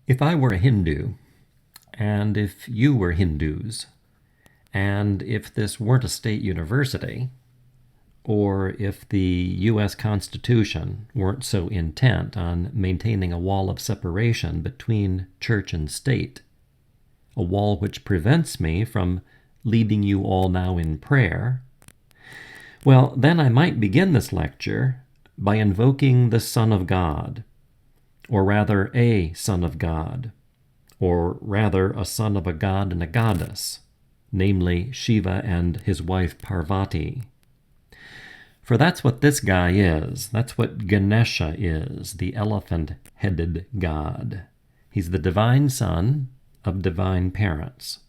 If I were a Hindu, and if you were Hindus, and if this weren't a state university, or if the U.S. Constitution weren't so intent on maintaining a wall of separation between church and state, a wall which prevents me from leading you all now in prayer, well, then I might begin this lecture by invoking the Son of God, or rather a Son of God, or rather a son of a god and a goddess, namely Shiva and his wife Parvati. For that's what this guy is. That's what Ganesha is, the elephant-headed god. He's the divine son of divine parents.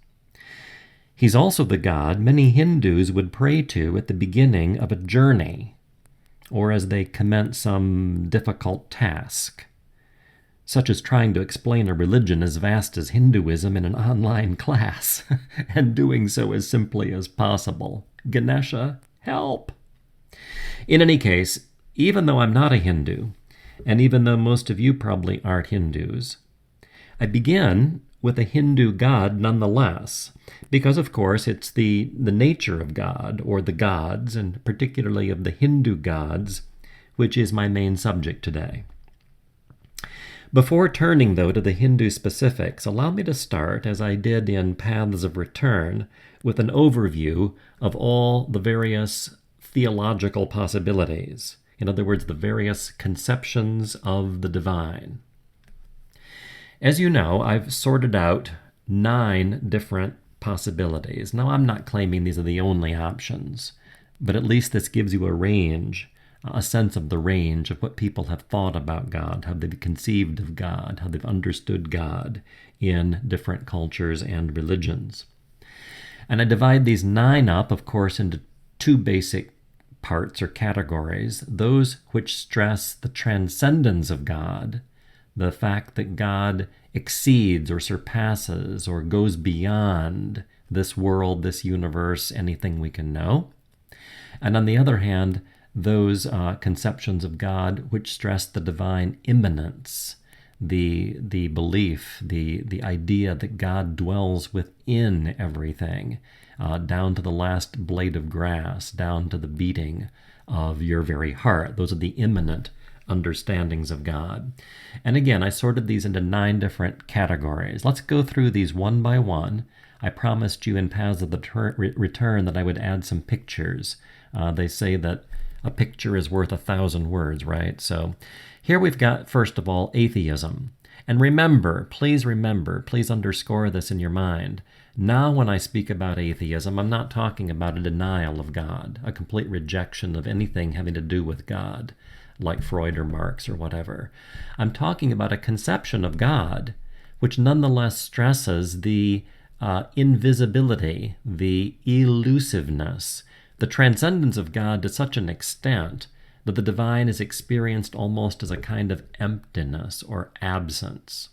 He's also the god many Hindus would pray to at the beginning of a journey, or as they commence some difficult task, such as trying to explain a religion as vast as Hinduism in an online class, and doing so as simply as possible. Ganesha, help! In any case, even though I'm not a Hindu, and even though most of you probably aren't Hindus, I begin with a Hindu god nonetheless, because of course it's the nature of God, or the gods, and particularly of the Hindu gods, which is my main subject today. Before turning, though, to the Hindu specifics, allow me to start, as I did in Paths of Return, with an overview of all the various theological possibilities. In other words, the various conceptions of the divine. As you know, I've sorted out 9 different possibilities. Now, I'm not claiming these are the only options, but at least this gives you a range, a sense of the range of what people have thought about God, how they've conceived of God, how they've understood God in different cultures and religions. And I divide these 9 up, of course, into 2 basic parts or categories: those which stress the transcendence of God, the fact that God exceeds or surpasses or goes beyond this world, this universe, anything we can know. And on the other hand, those conceptions of God which stress the divine immanence, the belief, the idea that God dwells within everything, down to the last blade of grass, down to the beating of your very heart. Those are the immanent understandings of God. And again, I sorted these into 9 different categories. Let's go through these one by one. I promised you in Paths of the Return that I would add some pictures. They say that a picture is worth 1,000 words, right? So here we've got, first of all, atheism. And remember, please underscore this in your mind. Now when I speak about atheism, I'm not talking about a denial of God, a complete rejection of anything having to do with God, like Freud or Marx or whatever. I'm talking about a conception of God which nonetheless stresses the invisibility, the elusiveness, the transcendence of God to such an extent that the divine is experienced almost as a kind of emptiness or absence.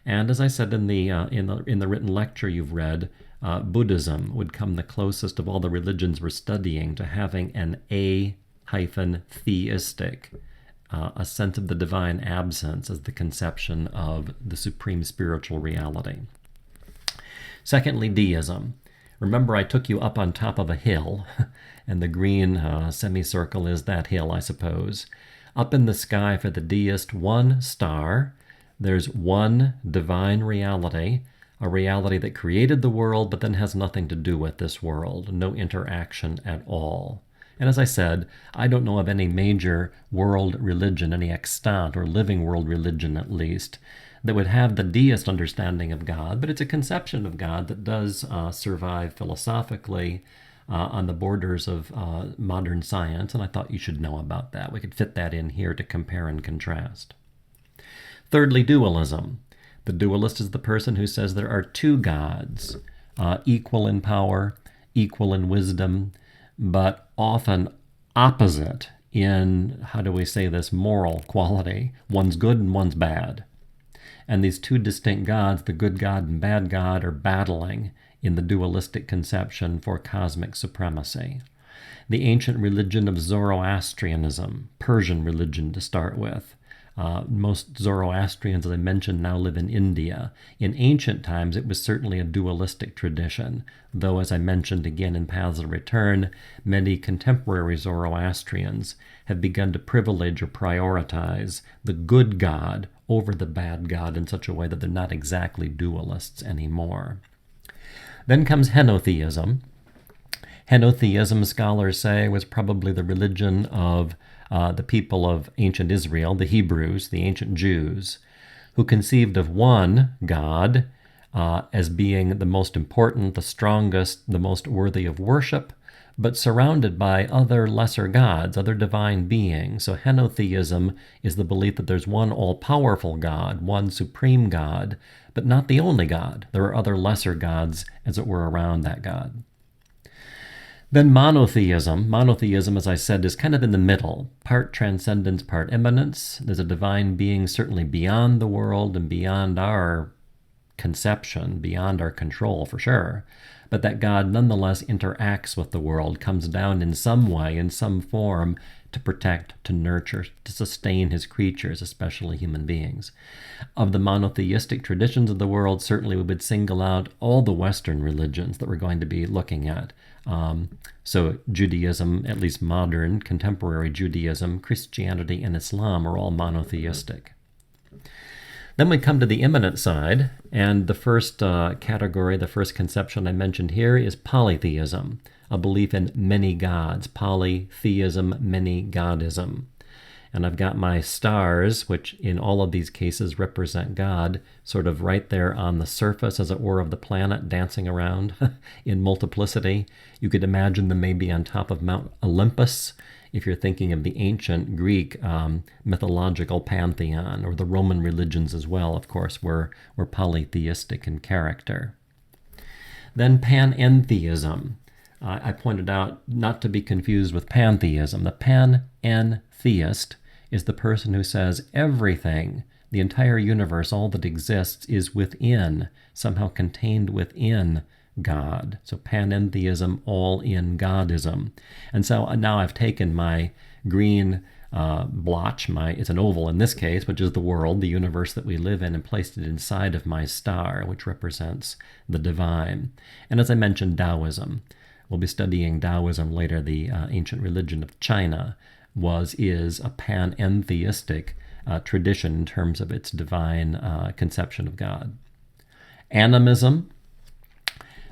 And as I said in the written lecture you've read, Buddhism would come the closest of all the religions we're studying to having an theistic, a sense of the divine absence as the conception of the supreme spiritual reality. Secondly, deism. Remember, I took you up on top of a hill, and the green semicircle is that hill, I suppose. Up in the sky for the deist, 1 star. There's one divine reality, a reality that created the world but then has nothing to do with this world, no interaction at all. And as I said, I don't know of any major world religion, any extant or living world religion at least, that would have the deist understanding of God, but it's a conception of God that does survive philosophically on the borders of modern science, and I thought you should know about that. We could fit that in here to compare and contrast. Thirdly, dualism. The dualist is the person who says there are 2 gods, equal in power, equal in wisdom, but often opposite in, how do we say this, moral quality. One's good and one's bad. And these 2 distinct gods, the good God and bad God, are battling in the dualistic conception for cosmic supremacy. The ancient religion of Zoroastrianism, Persian religion to start with, Most Zoroastrians, as I mentioned, now live in India. In ancient times, it was certainly a dualistic tradition, though, as I mentioned again in Paths of Return, many contemporary Zoroastrians have begun to privilege or prioritize the good God over the bad God in such a way that they're not exactly dualists anymore. Then comes henotheism. Henotheism, scholars say, was probably the religion of the people of ancient Israel, the Hebrews, the ancient Jews, who conceived of one God as being the most important, the strongest, the most worthy of worship, but surrounded by other lesser gods, other divine beings. So henotheism is the belief that there's one all-powerful God, one supreme God, but not the only God. There are other lesser gods, as it were, around that God. Then monotheism. Monotheism, as I said, is kind of in the middle, part transcendence, part immanence. There's a divine being certainly beyond the world and beyond our conception, beyond our control for sure, but that God nonetheless interacts with the world, comes down in some way, in some form, to protect, to nurture, to sustain his creatures, especially human beings. Of the monotheistic traditions of the world, certainly we would single out all the Western religions that we're going to be looking at. So Judaism, at least modern, contemporary Judaism, Christianity, and Islam are all monotheistic. Then we come to the immanent side, and the first category, the first conception I mentioned here is polytheism, a belief in many gods. Polytheism, many godism. And I've got my stars, which in all of these cases represent God, sort of right there on the surface, as it were, of the planet, dancing around in multiplicity. You could imagine them maybe on top of Mount Olympus, if you're thinking of the ancient Greek mythological pantheon, or the Roman religions as well, of course, were polytheistic in character. Then panentheism. I pointed out not to be confused with pantheism. The panentheist is the person who says everything, the entire universe, all that exists, is within, somehow contained within God. So panentheism, all in Godism. And so now I've taken my green blotch, it's an oval in this case, which is the world, the universe that we live in, and placed it inside of my star, which represents the divine. And as I mentioned, Taoism. We'll be studying Taoism later. The ancient religion of China is a panentheistic tradition in terms of its divine conception of God. Animism,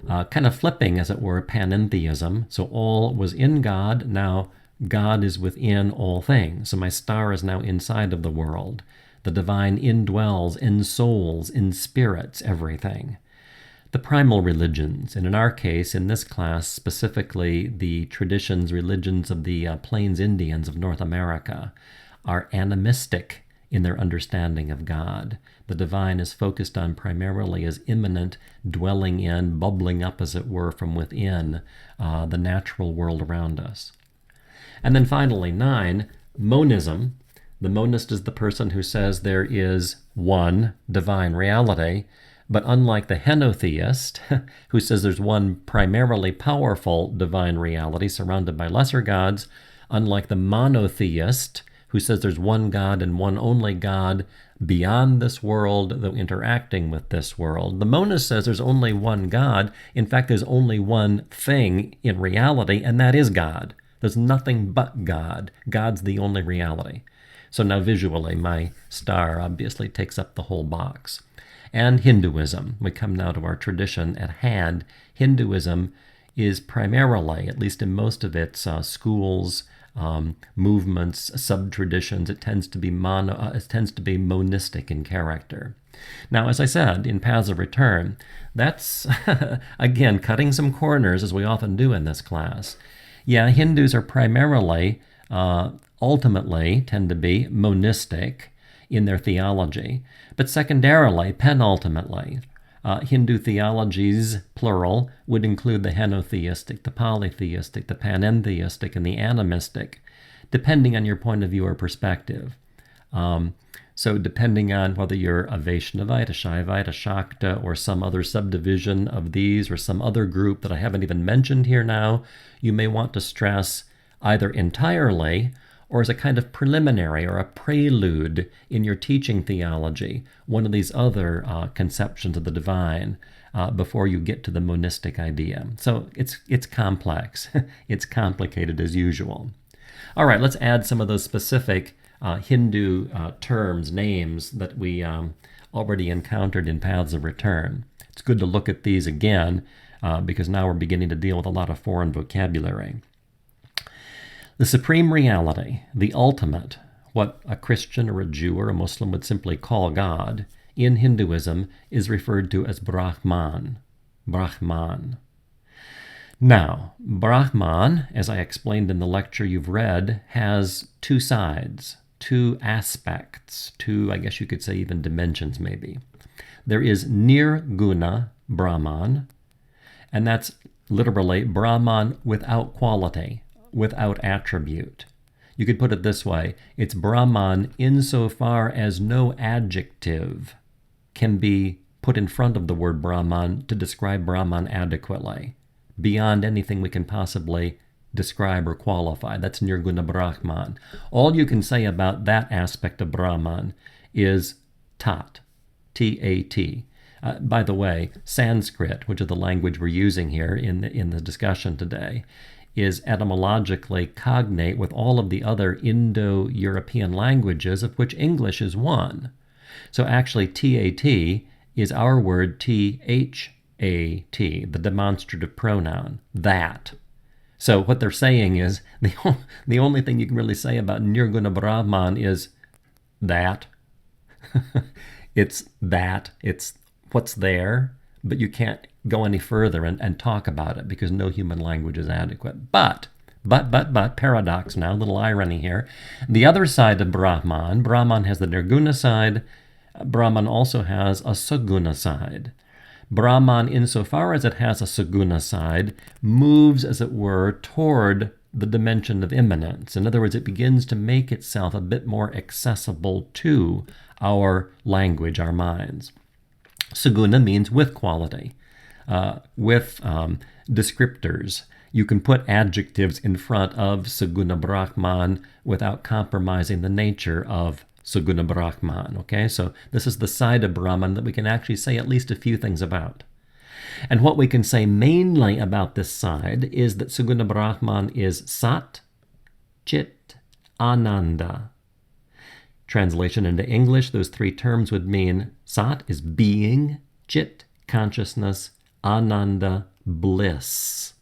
kind of flipping, as it were, panentheism. So all was in God, now God is within all things. So my star is now inside of the world. The divine indwells in souls, in spirits, everything. The primal religions, and in our case, in this class, specifically the traditions, religions of the Plains Indians of North America, are animistic in their understanding of God. The divine is focused on primarily as immanent, dwelling in, bubbling up, as it were, from within the natural world around us. And then finally, 9, monism. The monist is the person who says there is one divine reality, but unlike the henotheist, who says there's one primarily powerful divine reality surrounded by lesser gods, unlike the monotheist, who says there's one God and one only God beyond this world, though interacting with this world, the monist says there's only one God. In fact, there's only one thing in reality, and that is God. There's nothing but God. God's the only reality. So now visually, my star obviously takes up the whole box. And Hinduism. We come now to our tradition at hand. Hinduism is primarily, at least in most of its schools, movements, sub-traditions, it tends to be monistic in character. Now, as I said, in Paths of Return, that's, again, cutting some corners, as we often do in this class. Yeah, Hindus are primarily, ultimately, tend to be monistic in their theology, but secondarily, penultimately, Hindu theologies, plural, would include the henotheistic, the polytheistic, the panentheistic, and the animistic, depending on your point of view or perspective. So depending on whether you're a Vaishnavite, a Shaivite, a Shakta, or some other subdivision of these, or some other group that I haven't even mentioned here now, you may want to stress either entirely or as a kind of preliminary or a prelude in your teaching theology, one of these other conceptions of the divine before you get to the monistic idea. So it's complex. It's complicated as usual. All right, let's add some of those specific Hindu terms, names that we already encountered in Paths of Return. It's good to look at these again because now we're beginning to deal with a lot of foreign vocabulary. The supreme reality, the ultimate, what a Christian or a Jew or a Muslim would simply call God, in Hinduism is referred to as Brahman. Brahman. Now, Brahman, as I explained in the lecture you've read, has two sides, two aspects, two, I guess you could say even dimensions maybe. There is Nirguna Brahman, and that's literally Brahman without quality, without attribute. You could put it this way, it's Brahman insofar as no adjective can be put in front of the word Brahman to describe Brahman adequately, beyond anything we can possibly describe or qualify. That's Nirguna Brahman. All you can say about that aspect of Brahman is Tat, T-A-T. By the way, Sanskrit, which is the language we're using here in the discussion today, is etymologically cognate with all of the other Indo-European languages, of which English is one. So actually, T-A-T is our word T-H-A-T, the demonstrative pronoun, that. So what they're saying is, the only thing you can really say about Nirguna Brahman is that. It's that. It's what's there, but you can't go any further and talk about it because no human language is adequate. But, paradox now, a little irony here. The other side of Brahman has the Nirguna side. Brahman also has a Saguna side. Brahman, insofar as it has a Saguna side, moves, as it were, toward the dimension of immanence. In other words, it begins to make itself a bit more accessible to our language, our minds. Saguna means with quality, with descriptors. You can put adjectives in front of Saguna Brahman without compromising the nature of Saguna Brahman. Okay, so this is the side of Brahman that we can actually say at least a few things about. And what we can say mainly about this side is that Saguna Brahman is Sat, Chit, Ananda. Translation into English, those three terms would mean Sat is being, Chit, consciousness, Ananda, bliss,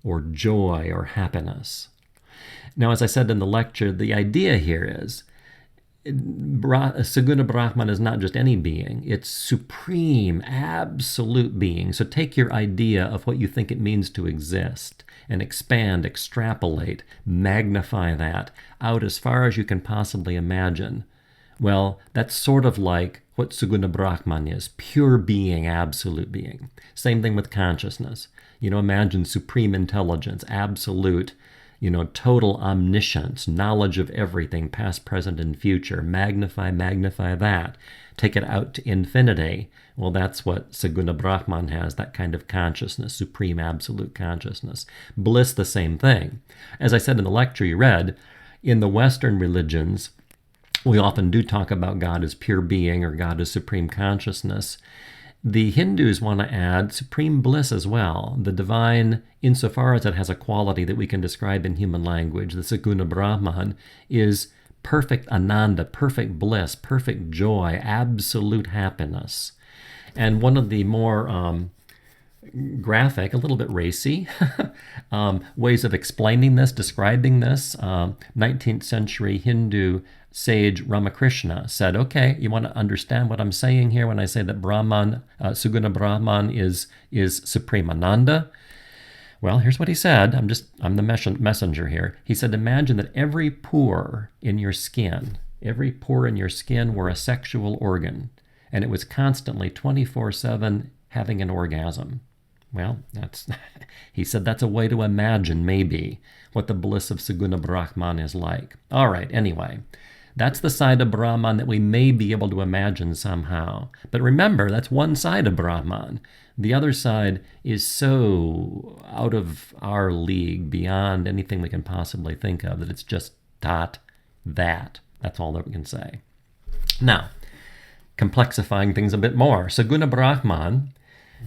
or joy, or happiness. Now, as I said in the lecture, the idea here is Saguna Brahman is not just any being, it's supreme, absolute being. So take your idea of what you think it means to exist and expand, extrapolate, magnify that out as far as you can possibly imagine. Well, that's sort of like what Saguna Brahman is, pure being, absolute being. Same thing with consciousness. Imagine supreme intelligence, absolute, total omniscience, knowledge of everything, past, present, and future. Magnify that. Take it out to infinity. Well, that's what Saguna Brahman has, that kind of consciousness, supreme, absolute consciousness. Bliss, the same thing. As I said in the lecture you read, in the Western religions, we often do talk about God as pure being or God as supreme consciousness. The Hindus want to add supreme bliss as well, the divine, insofar as it has a quality that we can describe in human language. The Saguna Brahman is perfect ananda, perfect bliss, perfect joy, absolute happiness. And one of the more graphic, a little bit racy ways of explaining this, describing this, 19th century Hindu sage Ramakrishna said, okay, you want to understand what I'm saying here when I say that Brahman, Saguna Brahman is supreme ananda? Well, here's what he said. I'm the messenger here. He said, imagine that every pore in your skin were a sexual organ, and it was constantly 24/7 having an orgasm. Well, he said that's a way to imagine maybe what the bliss of Saguna Brahman is like. All right, anyway. That's the side of Brahman that we may be able to imagine somehow. But remember, that's one side of Brahman. The other side is so out of our league, beyond anything we can possibly think of, that it's just Tat, that. That's all that we can say. Now, complexifying things a bit more. Saguna Brahman,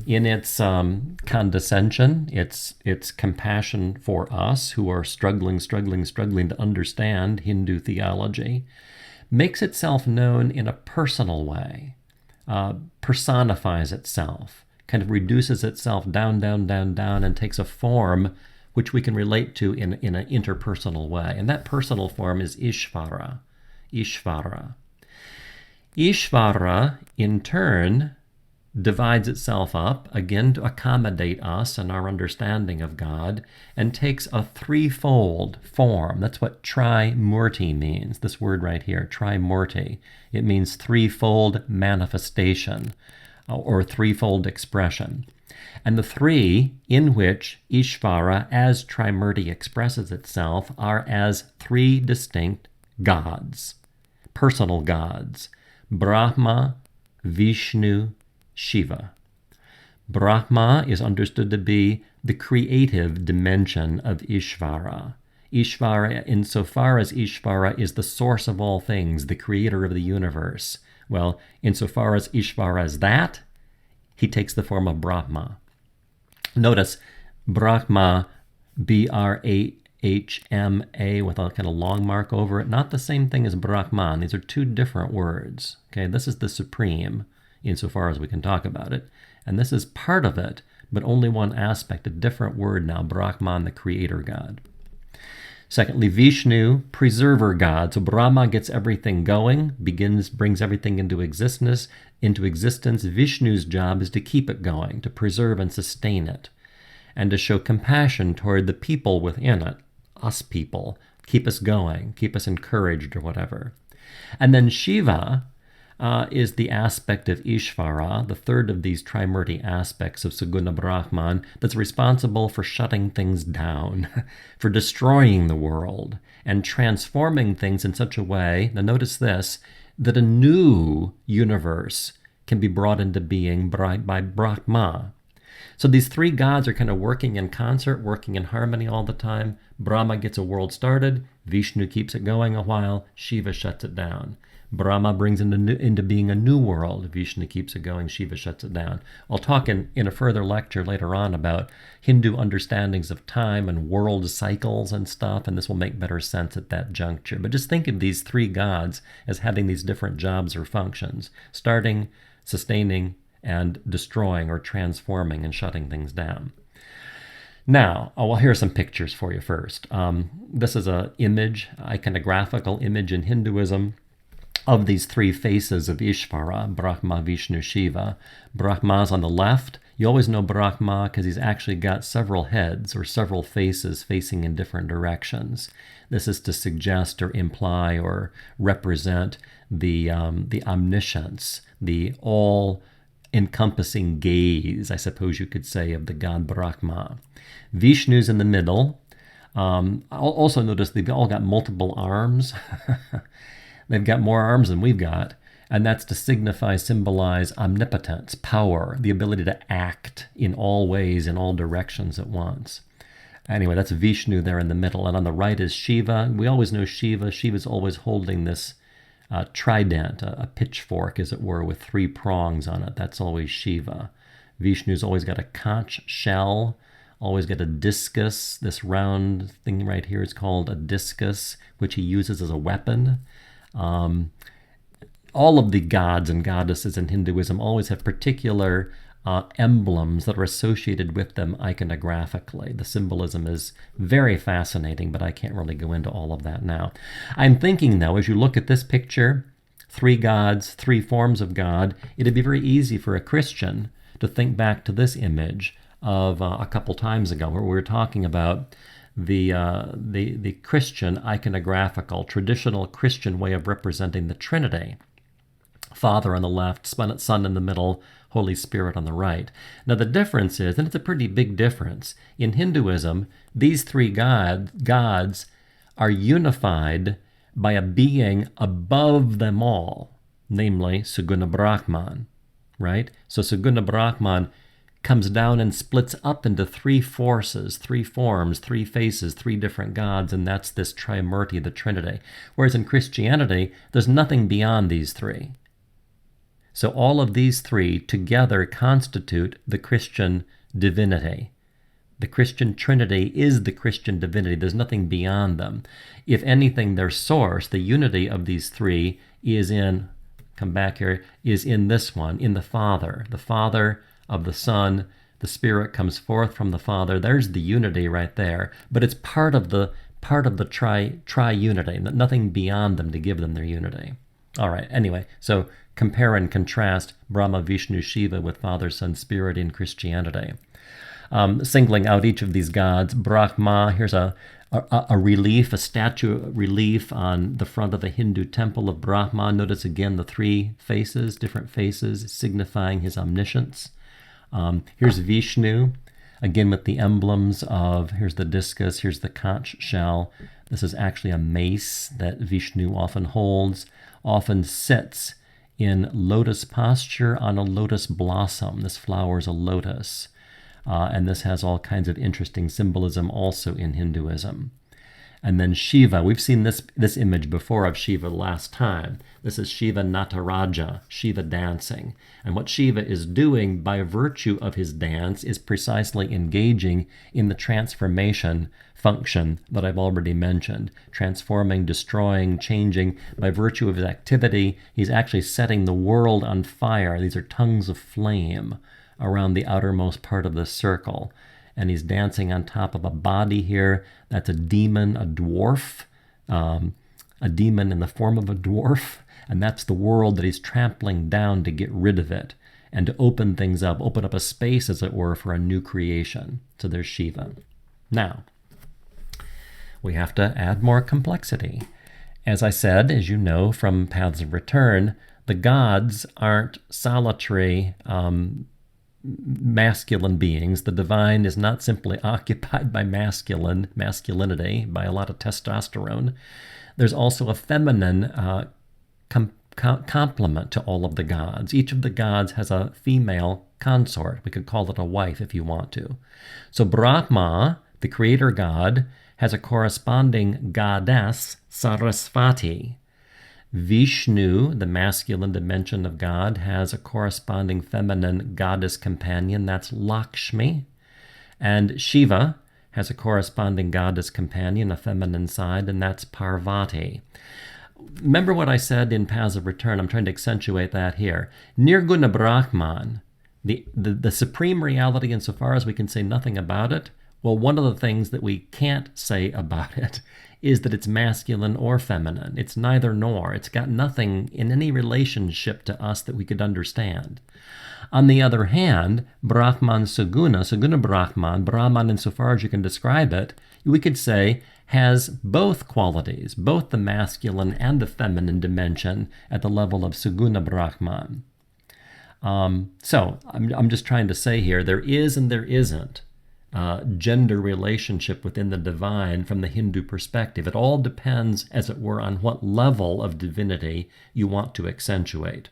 in its condescension, its compassion for us who are struggling to understand Hindu theology, makes itself known in a personal way, personifies itself, kind of reduces itself down, and takes a form which we can relate to in an interpersonal way. And that personal form is Ishvara. Ishvara, in turn, divides itself up, again to accommodate us and our understanding of God, and takes a threefold form. That's what Trimurti means, this word right here, Trimurti. It means threefold manifestation, or threefold expression. And the three in which Ishvara, as Trimurti, expresses itself are as three distinct gods, personal gods: Brahma, Vishnu, Shiva. Brahma is understood to be the creative dimension of Ishvara. Ishvara, insofar as Ishvara is the source of all things, the creator of the universe, well, insofar as Ishvara is that, he takes the form of Brahma. Notice Brahma, B-R-A-H-M-A, with a kind of long mark over it, not the same thing as Brahman. These are two different words. Okay, this is the supreme, insofar as we can talk about it. And this is part of it, but only one aspect, a different word now, Brahman, the creator God. Secondly, Vishnu, preserver God. So Brahma gets everything going, brings everything into existence. Vishnu's job is to keep it going, to preserve and sustain it, and to show compassion toward the people within it, us people, keep us going, keep us encouraged or whatever. And then Shiva is the aspect of Ishvara, the third of these Trimurti aspects of Saguna Brahman, that's responsible for shutting things down, for destroying the world, and transforming things in such a way, now notice this, that a new universe can be brought into being by Brahma. So these three gods are kind of working in concert, working in harmony all the time. Brahma gets a world started, Vishnu keeps it going a while, Shiva shuts it down. Brahma brings into being a new world. Vishnu keeps it going. Shiva shuts it down. I'll talk in a further lecture later on about Hindu understandings of time and world cycles and stuff, and this will make better sense at that juncture. But just think of these three gods as having these different jobs or functions: starting, sustaining, and destroying or transforming and shutting things down. Now, well, here are some pictures for you first. This is an image, iconographical image in Hinduism, of these three faces of Ishvara, Brahma, Vishnu, Shiva. Brahma's on the left. You always know Brahma because he's actually got several heads or several faces facing in different directions. This is to suggest or imply or represent the omniscience, the all-encompassing gaze, I suppose you could say, of the god Brahma. Vishnu's in the middle. Also notice they've all got multiple arms. They've got more arms than we've got, and that's to symbolize omnipotence, power, the ability to act in all ways, in all directions at once. Anyway, that's Vishnu there in the middle, and on the right is Shiva. We always know Shiva. Shiva's always holding this trident, a pitchfork, as it were, with three prongs on it. That's always Shiva. Vishnu's always got a conch shell, always got a discus. This round thing right here is called a discus, which he uses as a weapon. All of the gods and goddesses in Hinduism always have particular emblems that are associated with them iconographically. The symbolism is very fascinating, but I can't really go into all of that now. I'm thinking, though, as you look at this picture, three gods, three forms of God, it'd be very easy for a Christian to think back to this image of a couple times ago where we were talking about the Christian iconographical, traditional Christian way of representing the Trinity. Father on the left, Son in the middle, Holy Spirit on the right. Now the difference is, and it's a pretty big difference, in Hinduism, these three gods are unified by a being above them all, namely Saguna Brahman, right? So Saguna Brahman comes down and splits up into three forces, three forms, three faces, three different gods, and that's this Trimurti, the Trinity. Whereas in Christianity, there's nothing beyond these three. So all of these three together constitute the Christian divinity. The Christian Trinity is the Christian divinity. There's nothing beyond them. If anything, their source, the unity of these three, is in, come back here, is in this one, in the Father. The Father of the Son, the Spirit comes forth from the Father. There's the unity right there. But it's part of the tri-unity, nothing beyond them to give them their unity. All right, anyway, so compare and contrast Brahma, Vishnu, Shiva with Father, Son, Spirit in Christianity. Singling out each of these gods, Brahma, here's a relief, a statue relief on the front of the Hindu temple of Brahma. Notice again the three faces, different faces, signifying his omniscience. Here's Vishnu, again with the emblems of, here's the discus, here's the conch shell. This is actually a mace that Vishnu often holds, often sits in lotus posture on a lotus blossom. This flower is a lotus. And this has all kinds of interesting symbolism also in Hinduism. And then Shiva, we've seen this image before of Shiva last time. This is Shiva Nataraja, Shiva dancing. And what Shiva is doing by virtue of his dance is precisely engaging in the transformation function that I've already mentioned. Transforming, destroying, changing. By virtue of his activity, he's actually setting the world on fire. These are tongues of flame around the outermost part of the circle. And he's dancing on top of a body here. That's a demon, a dwarf, a demon in the form of a dwarf. And that's the world that he's trampling down to get rid of it and to open things up, open up a space, as it were, for a new creation. So there's Shiva. Now, we have to add more complexity. As I said, as you know from Paths of Return, the gods aren't solitary masculine beings. The divine is not simply occupied by masculinity, by a lot of testosterone. There's also a feminine complement to all of the gods. Each of the gods has a female consort. We could call it a wife if you want to. So Brahma, the creator god, has a corresponding goddess, Sarasvati. Vishnu, the masculine dimension of God, has a corresponding feminine goddess companion, that's Lakshmi. And Shiva has a corresponding goddess companion, a feminine side, and that's Parvati. Remember what I said in Paths of Return? I'm trying to accentuate that here. Nirguna Brahman, the supreme reality insofar as we can say nothing about it, well, one of the things that we can't say about it is that it's masculine or feminine. It's neither nor. It's got nothing in any relationship to us that we could understand. On the other hand, Brahman Saguna Brahman insofar as you can describe it, we could say has both qualities, both the masculine and the feminine dimension at the level of Saguna Brahman. So I'm just trying to say here, there is and there isn't gender relationship within the divine from the Hindu perspective. It all depends, as it were, on what level of divinity you want to accentuate.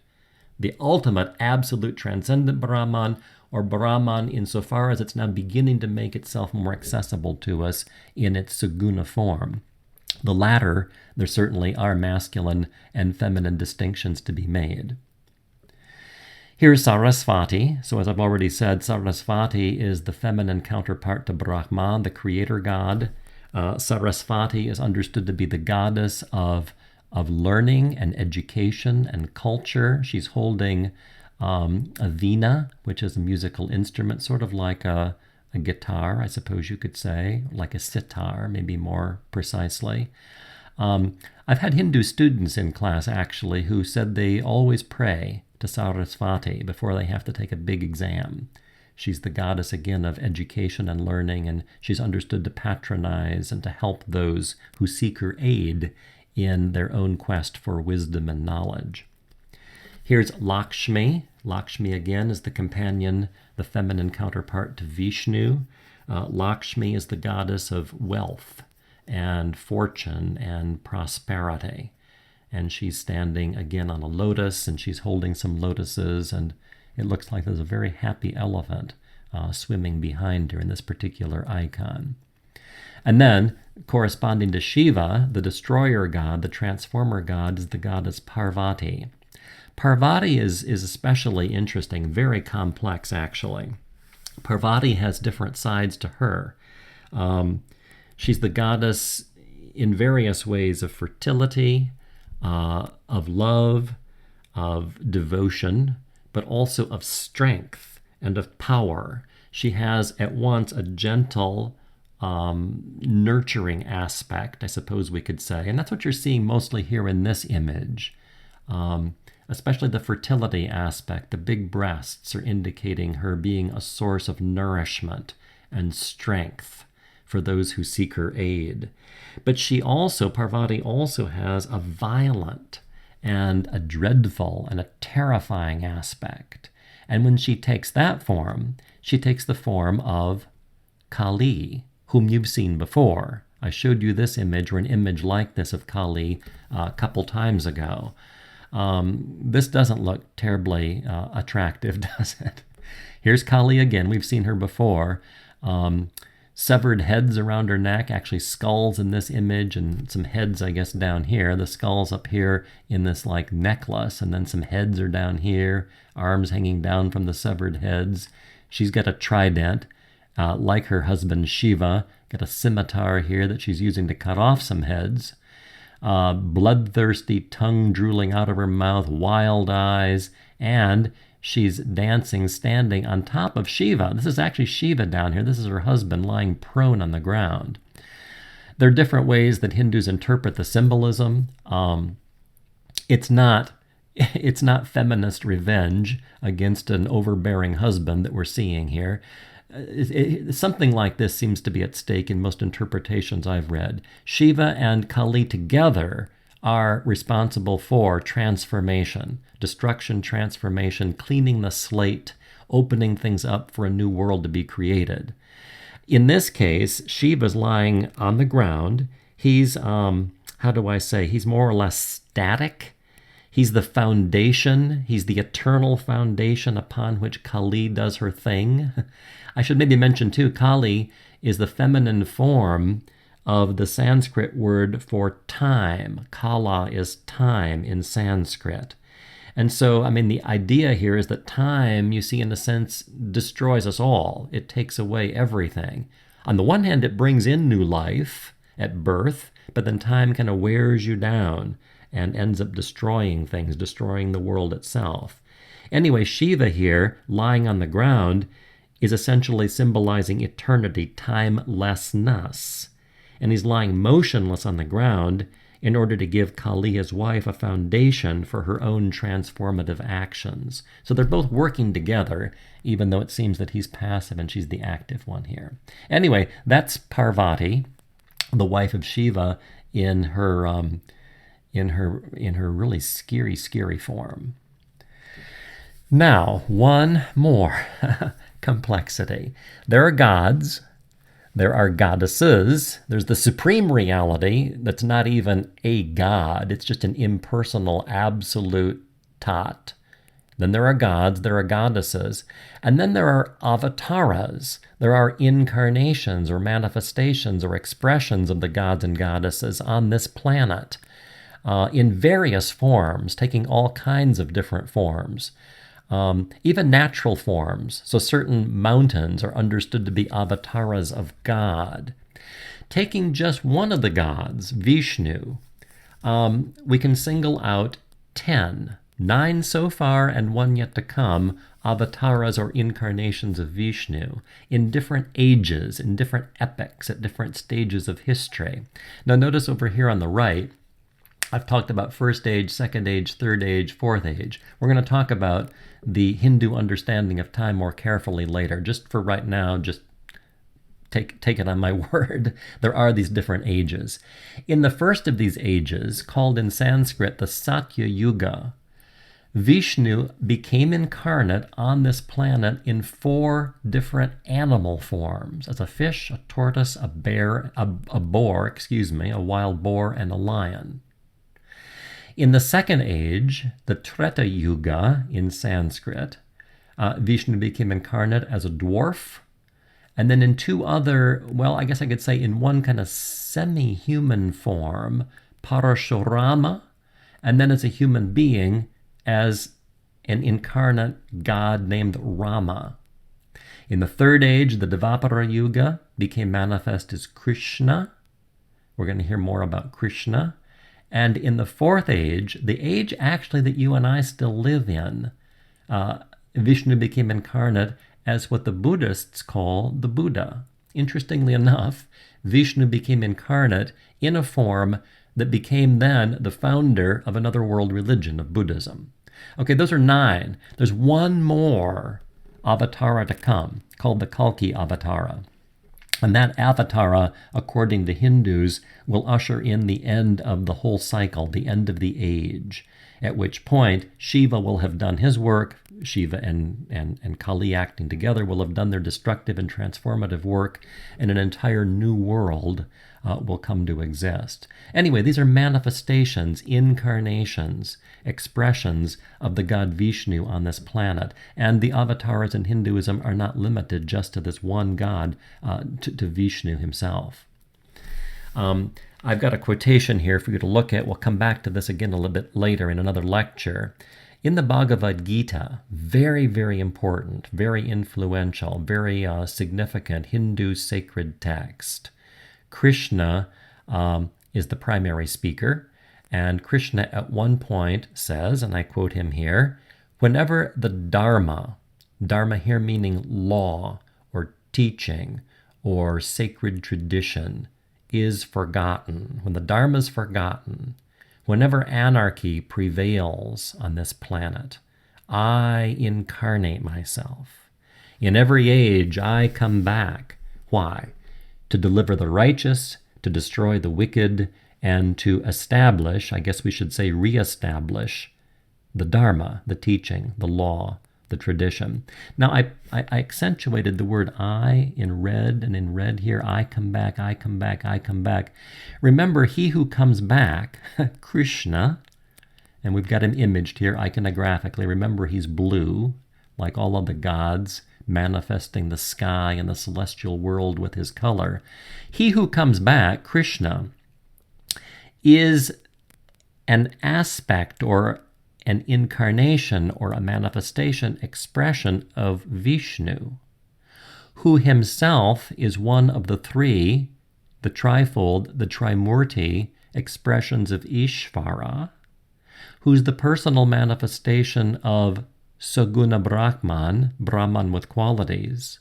The ultimate absolute transcendent Brahman, or Brahman insofar as it's now beginning to make itself more accessible to us in its Saguna form. The latter, there certainly are masculine and feminine distinctions to be made. Here's Sarasvati. So as I've already said, Sarasvati is the feminine counterpart to Brahman, the creator god. Sarasvati is understood to be the goddess of learning and education and culture. She's holding a veena, which is a musical instrument, sort of like a guitar, I suppose you could say, like a sitar, maybe more precisely. I've had Hindu students in class, actually, who said they always pray to Sarasvati before they have to take a big exam. She's the goddess, again, of education and learning, and she's understood to patronize and to help those who seek her aid in their own quest for wisdom and knowledge. Here's Lakshmi. Lakshmi, again, is the companion, the feminine counterpart to Vishnu. Lakshmi is the goddess of wealth and fortune and prosperity. And she's standing, again, on a lotus, and she's holding some lotuses, and it looks like there's a very happy elephant swimming behind her in this particular icon. And then, corresponding to Shiva, the destroyer god, the transformer god, is the goddess Parvati. Parvati is especially interesting, very complex actually. Parvati has different sides to her. She's the goddess in various ways of fertility, of love, of devotion, but also of strength and of power. She has at once a gentle, nurturing aspect, I suppose we could say. And that's what you're seeing mostly here in this image. Especially the fertility aspect. The big breasts are indicating her being a source of nourishment and strength for those who seek her aid. But Parvati also has a violent and a dreadful and a terrifying aspect. And when she takes that form, she takes the form of Kali, whom you've seen before. I showed you this image or an image like this of Kali a couple times ago. This doesn't look terribly attractive, does it? Here's Kali again. We've seen her before. Severed heads around her neck, actually skulls in this image, and some heads, I guess, down here. The skulls up here in this like necklace, and then some heads are down here, arms hanging down from the severed heads. She's got a trident, like her husband Shiva, got a scimitar here that she's using to cut off some heads. Bloodthirsty tongue drooling out of her mouth, wild eyes, and she's dancing, standing on top of Shiva. This is actually Shiva down here. This is her husband lying prone on the ground. There are different ways that Hindus interpret the symbolism. It's not feminist revenge against an overbearing husband that we're seeing here. Something like this seems to be at stake in most interpretations I've read. Shiva and Kali together are responsible for transformation, destruction, transformation, cleaning the slate, opening things up for a new world to be created. In this case, Shiva's lying on the ground. He's, he's more or less static. He's the foundation. He's the eternal foundation upon which Kali does her thing. I should maybe mention too, Kali is the feminine form of the Sanskrit word for time. Kala is time in Sanskrit. And so, the idea here is that time, you see, in a sense, destroys us all. It takes away everything. On the one hand, it brings in new life at birth, but then time kind of wears you down and ends up destroying things, destroying the world itself. Anyway, Shiva here, lying on the ground, is essentially symbolizing eternity, timelessness. And he's lying motionless on the ground in order to give Kali, his wife, a foundation for her own transformative actions. So they're both working together, even though it seems that he's passive and she's the active one here. Anyway, that's Parvati, the wife of Shiva, in her really scary form. Now, one more complexity. There are gods. There are goddesses. There's the supreme reality that's not even a god. It's just an impersonal, absolute Tat. Then there are gods, there are goddesses. And then there are Avataras. There are incarnations or manifestations or expressions of the gods and goddesses on this planet in various forms, taking all kinds of different forms. Even natural forms. So certain mountains are understood to be avatars of God. Taking just one of the gods, Vishnu, we can single out 10, 9 so far and 1 yet to come, avatars or incarnations of Vishnu in different ages, in different epochs, at different stages of history. Now notice over here on the right, I've talked about first age, second age, third age, fourth age. We're going to talk about the Hindu understanding of time more carefully later. Just for right now, just take it on my word. There are these different ages. In the first of these ages, called in Sanskrit the Satya Yuga, Vishnu became incarnate on this planet in 4 different animal forms, as a fish, a tortoise, a boar, a wild boar, and a lion. In the second age, the Treta Yuga in Sanskrit, Vishnu became incarnate as a dwarf. And then in two other, well, I guess I could say in one kind of semi-human form, Parashurama, and then as a human being as an incarnate god named Rama. In the third age, the Dvapara Yuga, became manifest as Krishna. We're going to hear more about Krishna. And in the fourth age, the age actually that you and I still live in, Vishnu became incarnate as what the Buddhists call the Buddha. Interestingly enough, Vishnu became incarnate in a form that became then the founder of another world religion of Buddhism. Okay, those are 9. There's one more Avatara to come, called the Kalki Avatara. And that Avatara, according to Hindus, will usher in the end of the whole cycle, the end of the age, at which point Shiva will have done his work. Shiva and Kali acting together will have done their destructive and transformative work, and an entire new world will come to exist. Anyway, these are manifestations, incarnations, expressions of the god Vishnu on this planet. And the avatars in Hinduism are not limited just to this one god, to Vishnu himself. I've got a quotation here for you to look at. We'll come back to this again a little bit later in another lecture. In the Bhagavad Gita, very, very important, very influential, very significant Hindu sacred text, Krishna is the primary speaker, and Krishna at one point says, and I quote him here, whenever the Dharma here meaning law or teaching or sacred tradition, is forgotten, when the Dharma is forgotten, whenever anarchy prevails on this planet, I incarnate myself. In every age, I come back. Why? To deliver the righteous, to destroy the wicked, and to establish, I guess we should say reestablish, the Dharma, the teaching, the law, the tradition. Now, I accentuated the word I in red, and in red here, I come back, I come back, I come back. Remember, he who comes back, Krishna, and we've got him imaged here iconographically. Remember, he's blue, like all of the gods, manifesting the sky and the celestial world with his color. He who comes back, Krishna, is an aspect or an incarnation or a manifestation expression of Vishnu, who himself is one of the 3, the trifold, the Trimurti expressions of Ishvara, who's the personal manifestation of Saguna Brahman with qualities,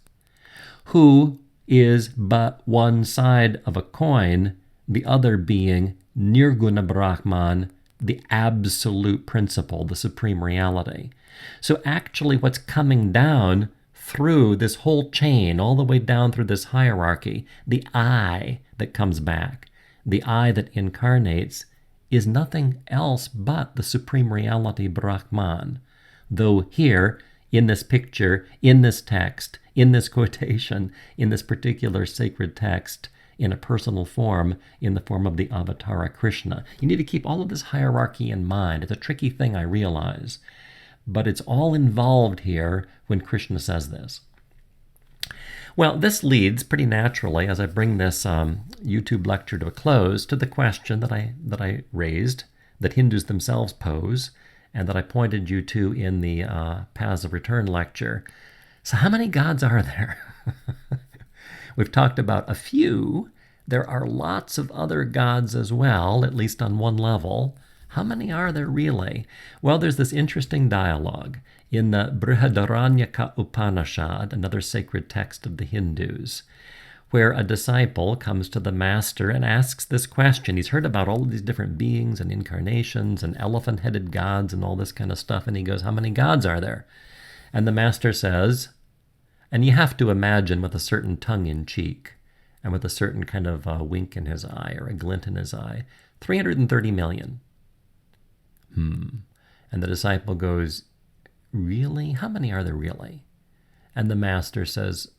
who is but one side of a coin, the other being Nirguna Brahman, the absolute principle, the supreme reality. So actually what's coming down through this whole chain, all the way down through this hierarchy, the I that comes back, the I that incarnates, is nothing else but the supreme reality Brahman. Though here, in this picture, in this text, in this quotation, in this particular sacred text, in a personal form, in the form of the Avatara Krishna. You need to keep all of this hierarchy in mind. It's a tricky thing, I realize, but it's all involved here when Krishna says this. Well, this leads pretty naturally, as I bring this YouTube lecture to a close, to the question that I raised, that Hindus themselves pose, and that I pointed you to in the Paths of Return lecture. So how many gods are there? We've talked about a few. There are lots of other gods as well, at least on one level. How many are there really? Well, there's this interesting dialogue in the Brihadaranyaka Upanishad, another sacred text of the Hindus, where a disciple comes to the master and asks this question. He's heard about all of these different beings and incarnations and elephant-headed gods and all this kind of stuff, and he goes, how many gods are there? And the master says, and you have to imagine with a certain tongue-in-cheek and with a certain kind of wink in his eye or a glint in his eye, 330 million. And the disciple goes, really? How many are there really? And the master says,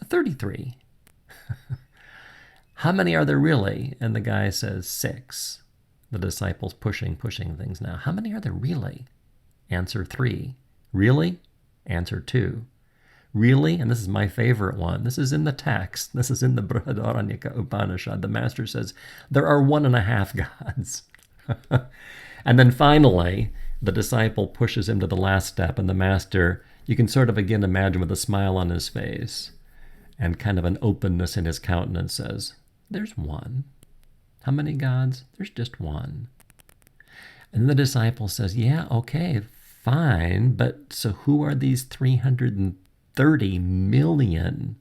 33. How many are there really? And the guy says, 6. The disciple's pushing things now. How many are there really? Answer 3. Really? Answer 2. Really? And this is my favorite one. This is in the text. This is in the Brihadaranyaka Upanishad. The master says, there are 1.5 gods. And then finally, the disciple pushes him to the last step, and the master, you can sort of again imagine with a smile on his face and kind of an openness in his countenance says, there's one. How many gods? There's just one. And then the disciple says, yeah, okay, fine, but so who are these 330 million?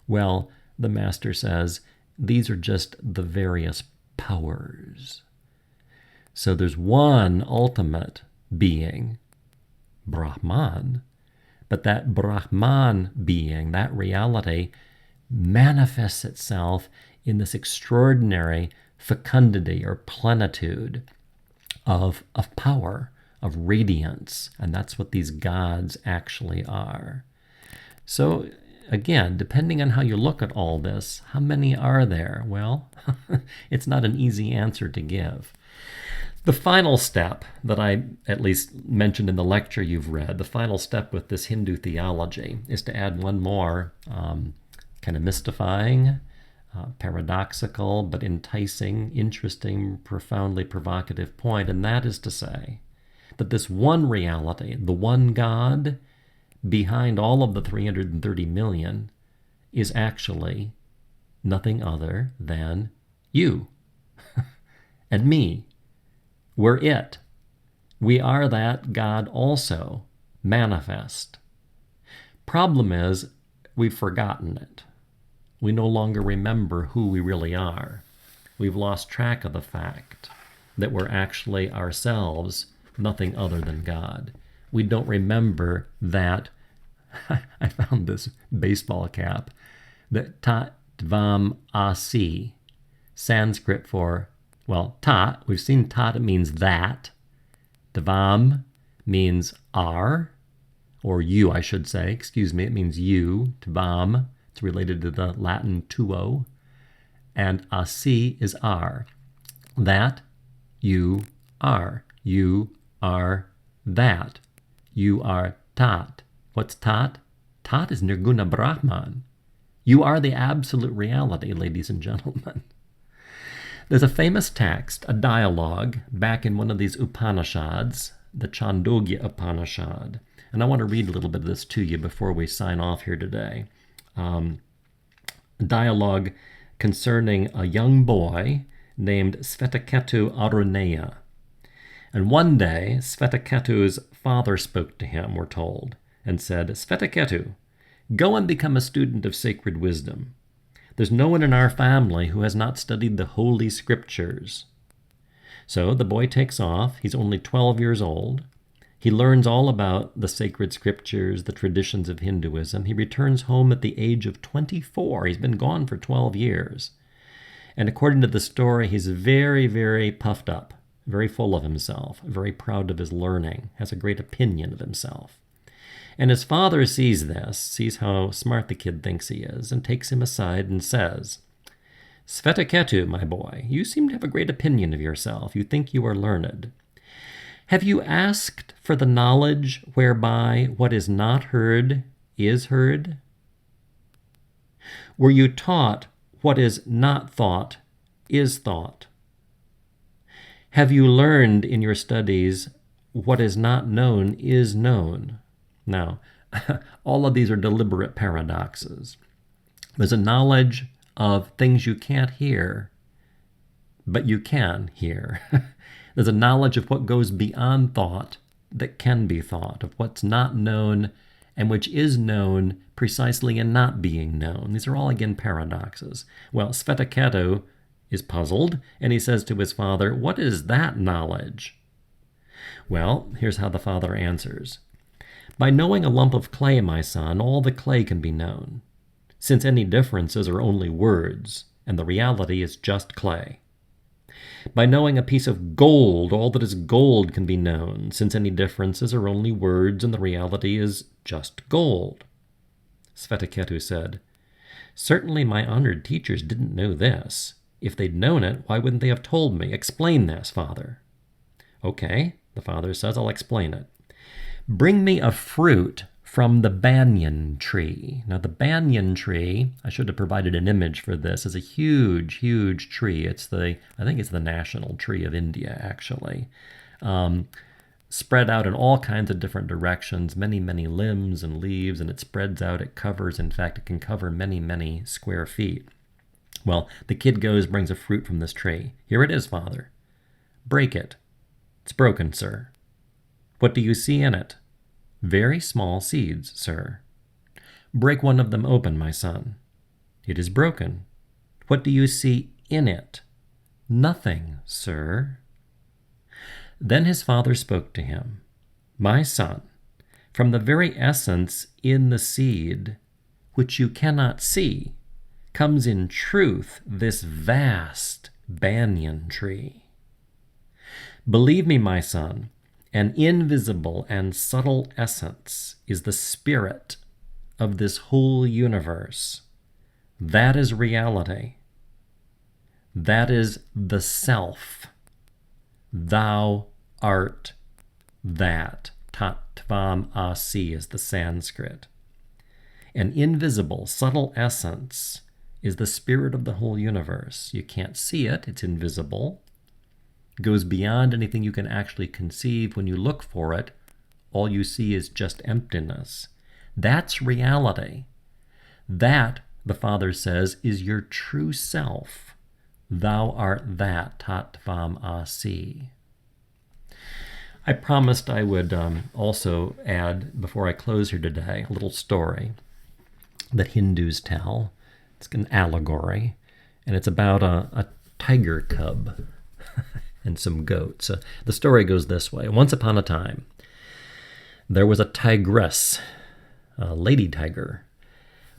Well, the master says, these are just the various powers. So there's one ultimate being, Brahman, but that Brahman being, that reality, manifests itself in this extraordinary fecundity or plenitude of power, of radiance, and that's what these gods actually are. So again, depending on how you look at all this, how many are there? Well, it's not an easy answer to give. The final step that I at least mentioned in the lecture you've read, the final step with this Hindu theology is to add one more kind of mystifying, paradoxical, but enticing, interesting, profoundly provocative point, and that is to say that this one reality, the one God behind all of the 330 million, is actually nothing other than you and me. We're it. We are that God also, manifest. Problem is, we've forgotten it. We no longer remember who we really are. We've lost track of the fact that we're actually ourselves nothing other than God. We don't remember that. I found this baseball cap, that Tat Tvam Asi, Sanskrit for, well, Tat, we've seen Tat, it means that. Tvam means are, or you, I should say, excuse me, it means you. Tvam, it's related to the Latin tuo. And Asi is are. That you are. You are that. You are Tat. What's Tat? Tat is Nirguna Brahman. You are the absolute reality, ladies and gentlemen. There's a famous text, a dialogue, back in one of these Upanishads, the Chandogya Upanishad. And I want to read a little bit of this to you before we sign off here today. A dialogue concerning a young boy named Svetaketu Aruneya. And one day, Svetaketu's father spoke to him, we're told, and said, Svetaketu, go and become a student of sacred wisdom. There's no one in our family who has not studied the holy scriptures. So the boy takes off. He's only 12 years old. He learns all about the sacred scriptures, the traditions of Hinduism. He returns home at the age of 24. He's been gone for 12 years. And according to the story, he's very, very puffed up, very full of himself, very proud of his learning, has a great opinion of himself. And his father sees this, sees how smart the kid thinks he is, and takes him aside and says, Svetaketu, my boy, you seem to have a great opinion of yourself. You think you are learned. Have you asked for the knowledge whereby what is not heard is heard? Were you taught what is not thought is thought? Have you learned in your studies what is not known is known? Now, all of these are deliberate paradoxes. There's a knowledge of things you can't hear, but you can hear. There's a knowledge of what goes beyond thought that can be thought, of what's not known and which is known precisely in not being known. These are all, again, paradoxes. Well, Svetaketu is puzzled, and he says to his father, what is that knowledge? Well, here's how the father answers. By knowing a lump of clay, my son, all the clay can be known, since any differences are only words, and the reality is just clay. By knowing a piece of gold, all that is gold can be known, since any differences are only words, and the reality is just gold. Svetaketu said, Certainly my honored teachers didn't know this. If they'd known it, why wouldn't they have told me? Explain this, father. Okay, the father says, I'll explain it. Bring me a fruit from the banyan tree. Now, the banyan tree, I should have provided an image for this, is a huge, huge tree. I think it's the national tree of India, actually. Spread out in all kinds of different directions, many, many limbs and leaves, and it spreads out, it covers, in fact, it can cover many, many square feet. Well, the kid goes, brings a fruit from this tree. Here it is, Father. Break it. It's broken, sir. What do you see in it? Very small seeds, sir. Break one of them open, my son. It is broken. What do you see in it? Nothing, sir. Then his father spoke to him. My son, from the very essence in the seed, which you cannot see, comes in truth this vast banyan tree. Believe me, my son, an invisible and subtle essence is the spirit of this whole universe. That is reality. That is the self. Thou art that. Tat Tvam Asi is the Sanskrit. An invisible, subtle essence is the spirit of the whole universe. You can't see it. It's invisible. It goes beyond anything you can actually conceive. When you look for it, all you see is just emptiness. That's reality. That, the Father says, is your true self. Thou art that. Tat Tvam Asi. I promised I would also add, before I close here today, a little story that Hindus tell. It's an allegory, and it's about a tiger cub and some goats. The story goes this way. Once upon a time, there was a tigress, a lady tiger,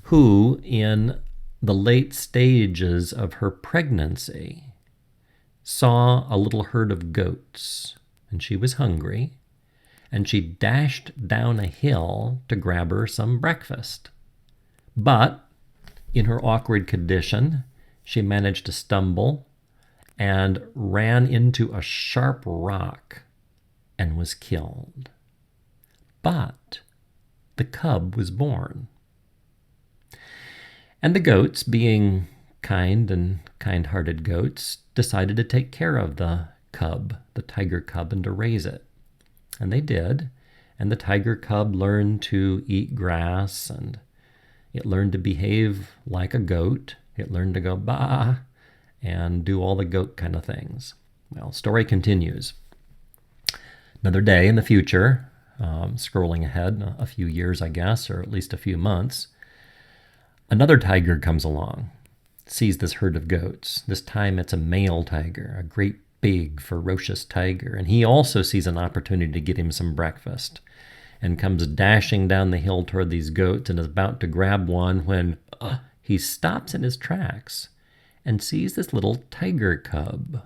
who, in the late stages of her pregnancy, saw a little herd of goats, and she was hungry, and she dashed down a hill to grab her some breakfast. But in her awkward condition, she managed to stumble and ran into a sharp rock and was killed. But the cub was born. And the goats, being kind and kind-hearted goats, decided to take care of the cub, the tiger cub, and to raise it. And they did. And the tiger cub learned to eat grass, and it learned to behave like a goat. It learned to go bah and do all the goat kind of things. Well, story continues. Another day in the future, scrolling ahead a few years, I guess, or at least a few months, another tiger comes along, sees this herd of goats. This time it's a male tiger, a great big ferocious tiger, and he also sees an opportunity to get him some breakfast and comes dashing down the hill toward these goats and is about to grab one when he stops in his tracks and sees this little tiger cub.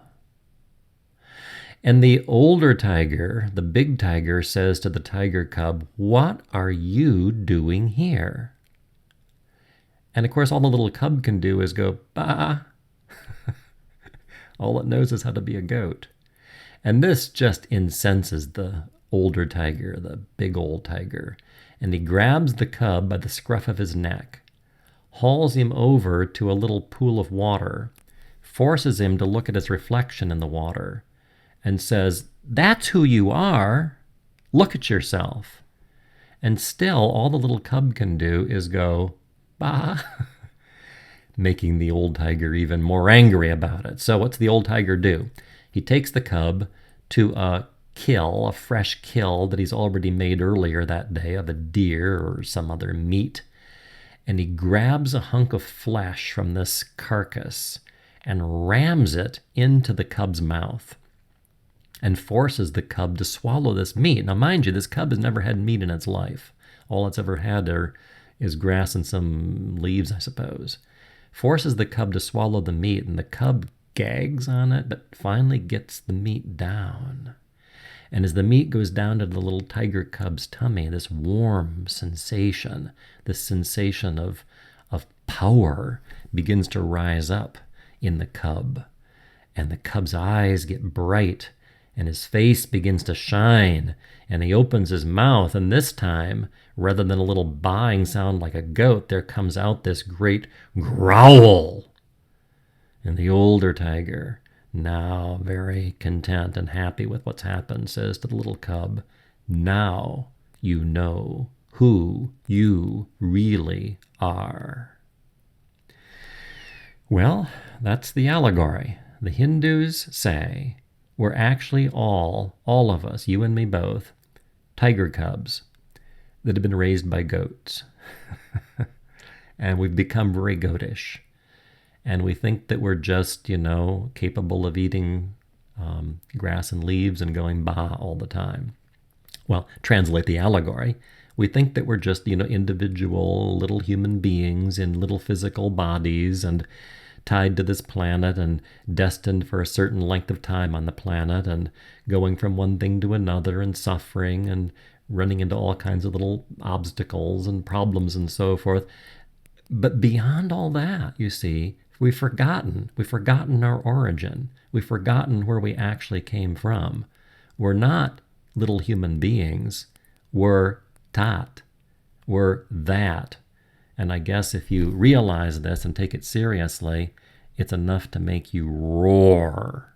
And the older tiger, the big tiger, says to the tiger cub, "What are you doing here?" And of course, all the little cub can do is go, bah. All it knows is how to be a goat. And this just incenses the older tiger, the big old tiger. And he grabs the cub by the scruff of his neck, hauls him over to a little pool of water, forces him to look at his reflection in the water, and says, "That's who you are. Look at yourself." And still, all the little cub can do is go, bah, making the old tiger even more angry about it. So what's the old tiger do? He takes the cub to a fresh kill that he's already made earlier that day of a deer or some other meat. And he grabs a hunk of flesh from this carcass and rams it into the cub's mouth and forces the cub to swallow this meat. Now, mind you, this cub has never had meat in its life. All it's ever had is grass and some leaves, I suppose. Forces the cub to swallow the meat, and the cub gags on it, but finally gets the meat down. And as the meat goes down to the little tiger cub's tummy, this warm sensation, this sensation of power begins to rise up in the cub. And the cub's eyes get bright, and his face begins to shine, and he opens his mouth, and this time, rather than a little baaing sound like a goat, there comes out this great growl. And the older tiger, now very content and happy with what's happened, says to the little cub, "Now you know who you really are." Well, that's the allegory. The Hindus say we're actually all of us, you and me both, tiger cubs that have been raised by goats. And we've become very goatish. And we think that we're just, capable of eating grass and leaves and going bah all the time. Well, translate the allegory. We think that we're just, individual little human beings in little physical bodies and tied to this planet and destined for a certain length of time on the planet and going from one thing to another and suffering and running into all kinds of little obstacles and problems and so forth. But beyond all that, you see, we've forgotten our origin. We've forgotten where we actually came from. We're not little human beings. We're Tat. We're that. And I guess if you realize this and take it seriously, it's enough to make you roar.